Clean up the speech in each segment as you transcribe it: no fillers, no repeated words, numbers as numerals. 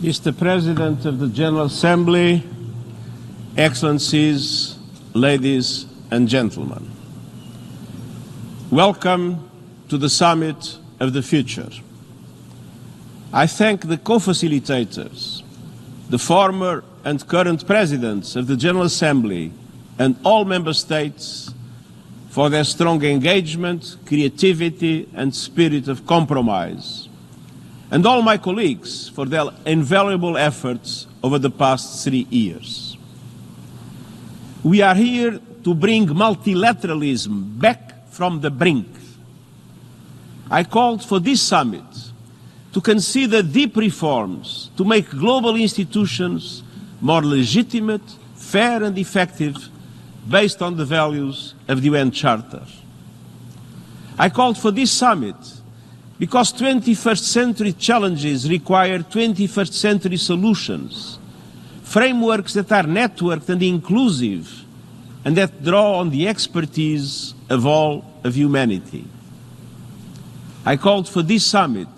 Mr. President of the General Assembly, Excellencies, ladies and gentlemen, welcome to the Summit of the Future. I thank the co-facilitators, the former and current presidents of the General Assembly and all member states for their strong engagement, creativity and spirit of compromise, and all my colleagues for their invaluable efforts over the past 3 years. We are here to bring multilateralism back from the brink. I called for this summit to consider deep reforms to make global institutions more legitimate, fair and effective based on the values of the UN Charter. I called for this summit because 21st century challenges require 21st century solutions, frameworks that are networked and inclusive and that draw on the expertise of all of humanity. I called for this summit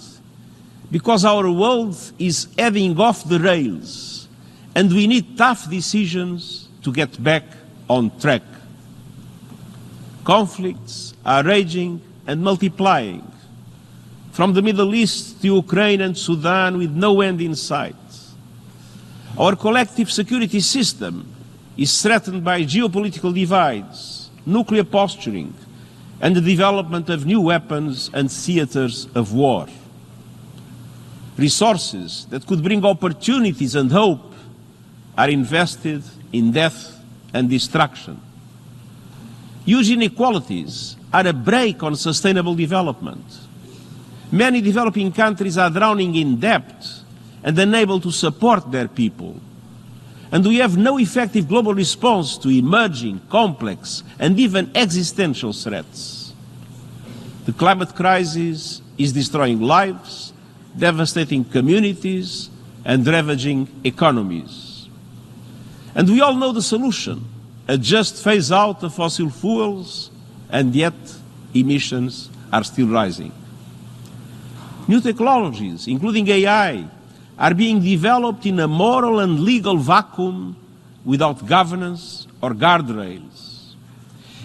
because our world is heading off the rails and we need tough decisions to get back on track. Conflicts are raging and multiplying, from the Middle East to Ukraine and Sudan with no end in sight. Our collective security system is threatened by geopolitical divides, nuclear posturing, and the development of new weapons and theaters of war. Resources that could bring opportunities and hope are invested in death and destruction. Huge inequalities are a brake on sustainable development. Many developing countries are drowning in debt and unable to support their people. And we have no effective global response to emerging, complex, and even existential threats. The climate crisis is destroying lives, devastating communities, and ravaging economies. And we all know the solution: a just phase out of fossil fuels, and yet emissions are still rising. New technologies, including AI, are being developed in a moral and legal vacuum without governance or guardrails.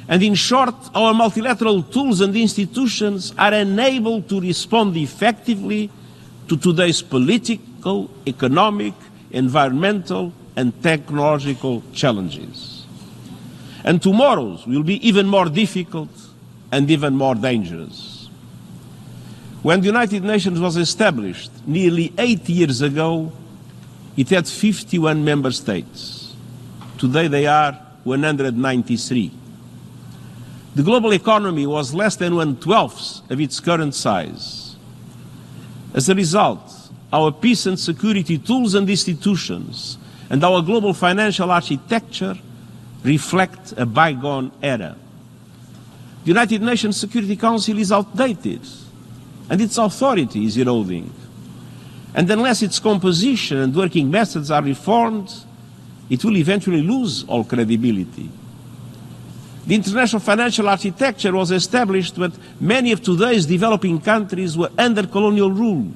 And in short, our multilateral tools and institutions are unable to respond effectively to today's political, economic, environmental, and technological challenges. And tomorrow's will be even more difficult and even more dangerous. When the United Nations was established nearly 8 years ago, it had 51 member states. Today they are 193. The global economy was less than 1/12 of its current size. As a result, our peace and security tools and institutions and our global financial architecture reflect a bygone era. The United Nations Security Council is outdated, and its authority is eroding. And unless its composition and working methods are reformed, it will eventually lose all credibility. The international financial architecture was established when many of today's developing countries were under colonial rule.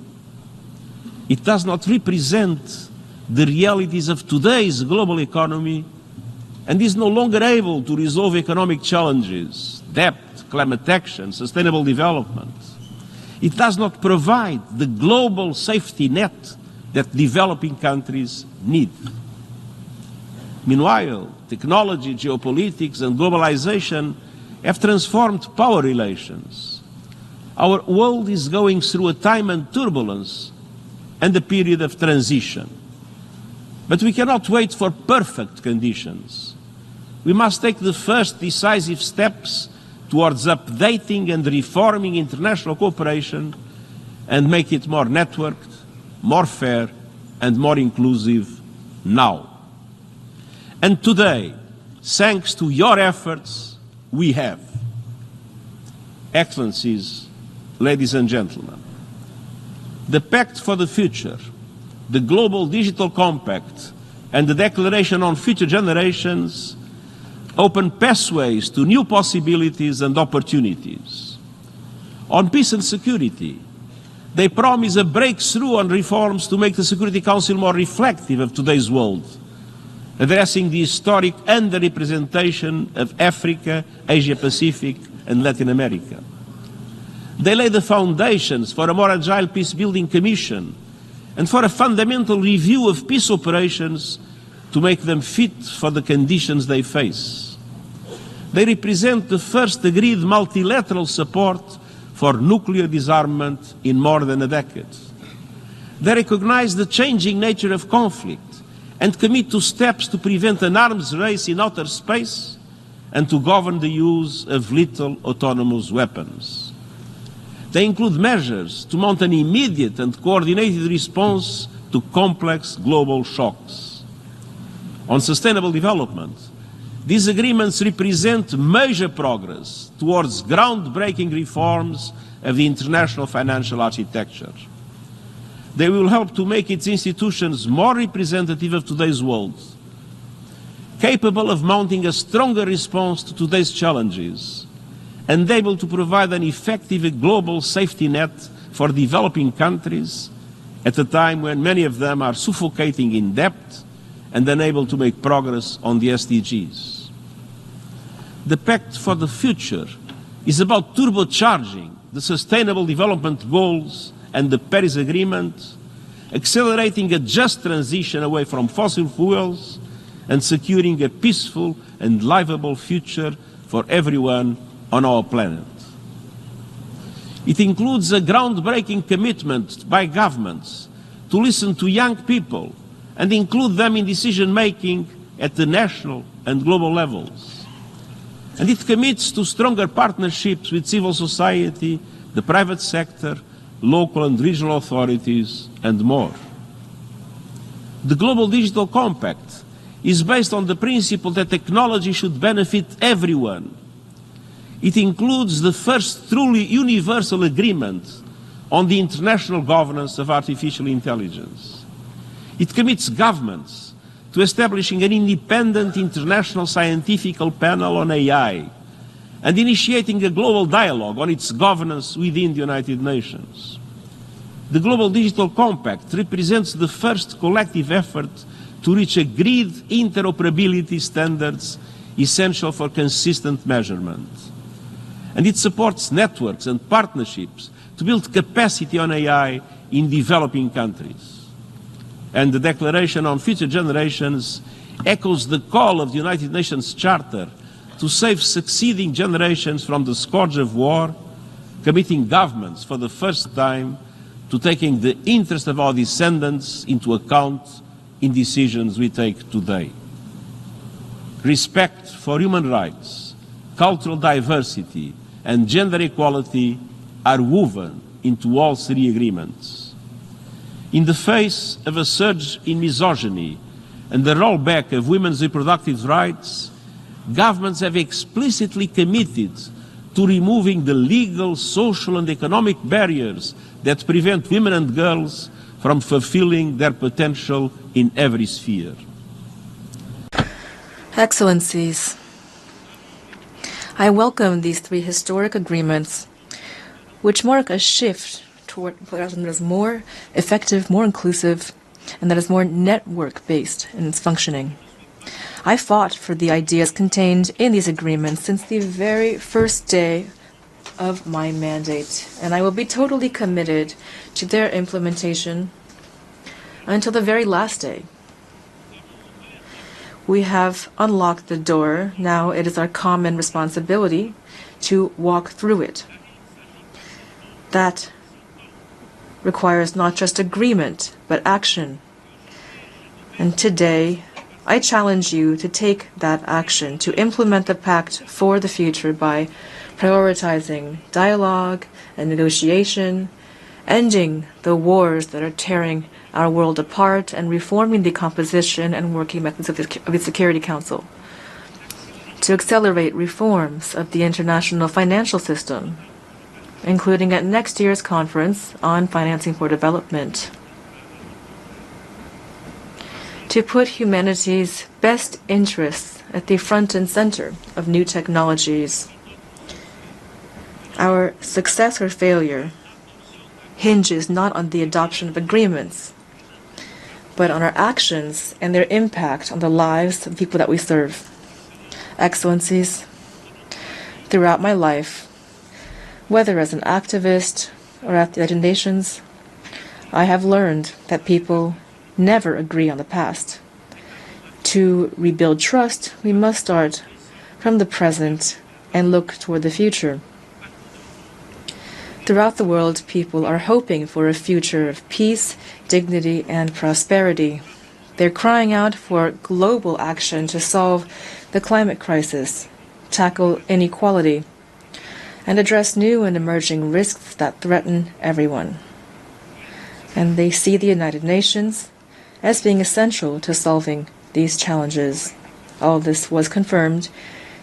It does not represent the realities of today's global economy and is no longer able to resolve economic challenges, debt, climate action, sustainable development. It does not provide the global safety net that developing countries need. Meanwhile, technology, geopolitics, and globalization have transformed power relations. Our world is going through a time of turbulence and a period of transition. But we cannot wait for perfect conditions. We must take the first decisive steps towards updating and reforming international cooperation and make it more networked, more fair, and more inclusive now. And today, thanks to your efforts, we have. Excellencies, ladies and gentlemen, the Pact for the Future, the Global Digital Compact, and the Declaration on Future Generations open pathways to new possibilities and opportunities. On peace and security, They promise a breakthrough on reforms to make the Security Council more reflective of today's world, addressing the historic underrepresentation of Africa, Asia-Pacific and Latin America. They lay the foundations for a more agile peace-building commission and for a fundamental review of peace operations to make them fit for the conditions they face. They represent the first agreed multilateral support for nuclear disarmament in more than a decade. They recognize the changing nature of conflict and commit to steps to prevent an arms race in outer space and to govern the use of lethal autonomous weapons. They include measures to mount an immediate and coordinated response to complex global shocks. On sustainable development, these agreements represent major progress towards groundbreaking reforms of the international financial architecture. They will help to make its institutions more representative of today's world, capable of mounting a stronger response to today's challenges, and able to provide an effective global safety net for developing countries at a time when many of them are suffocating in debt and unable to make progress on the SDGs. The Pact for the Future is about turbocharging the Sustainable Development Goals and the Paris Agreement, accelerating a just transition away from fossil fuels and securing a peaceful and livable future for everyone on our planet. It includes a groundbreaking commitment by governments to listen to young people and include them in decision-making at the national and global levels. And it commits to stronger partnerships with civil society, the private sector, local and regional authorities, and more. The Global Digital Compact is based on the principle that technology should benefit everyone. It includes the first truly universal agreement on the international governance of artificial intelligence. It commits governments to establishing an independent international scientific panel on AI and initiating a global dialogue on its governance within the United Nations. The Global Digital Compact represents the first collective effort to reach agreed interoperability standards essential for consistent measurement. And it supports networks and partnerships to build capacity on AI in developing countries. And the Declaration on Future Generations echoes the call of the United Nations Charter to save succeeding generations from the scourge of war, committing governments for the first time to taking the interest of our descendants into account in decisions we take today. Respect for human rights, cultural diversity, and gender equality are woven into all three agreements. In the face of a surge in misogyny and the rollback of women's reproductive rights, governments have explicitly committed to removing the legal, social and economic barriers that prevent women and girls from fulfilling their potential in every sphere. Excellencies, I welcome these three historic agreements, which mark a shift toward a that is more effective, more inclusive, and that is more network-based in its functioning. I fought for the ideas contained in these agreements since the very first day of my mandate, and I will be totally committed to their implementation until the very last day. We have unlocked the door. Now it is our common responsibility to walk through it. That requires not just agreement, but action. And today, I challenge you to take that action, to implement the Pact for the Future by prioritizing dialogue and negotiation, ending the wars that are tearing our world apart, and reforming the composition and working methods of the Security Council, to accelerate reforms of the international financial system, including at next year's conference on financing for development, to put humanity's best interests at the front and center of new technologies. Our success or failure hinges not on the adoption of agreements, but on our actions and their impact on the lives of the people that we serve. Excellencies, throughout my life, whether as an activist or at the United Nations, I have learned that people never agree on the past. To rebuild trust, we must start from the present and look toward the future. Throughout the world, people are hoping for a future of peace, dignity, and prosperity. They're crying out for global action to solve the climate crisis, tackle inequality, and address new and emerging risks that threaten everyone. And they see the United Nations as being essential to solving these challenges. All this was confirmed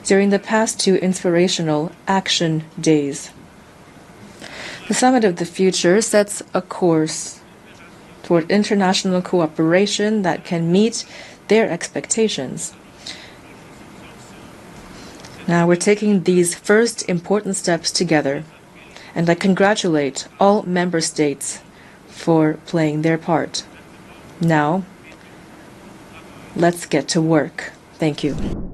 during the past 2 inspirational action days. The Summit of the Future sets a course toward international cooperation that can meet their expectations. Now we're taking these first important steps together, and I congratulate all member states for playing their part. Now, let's get to work. Thank you.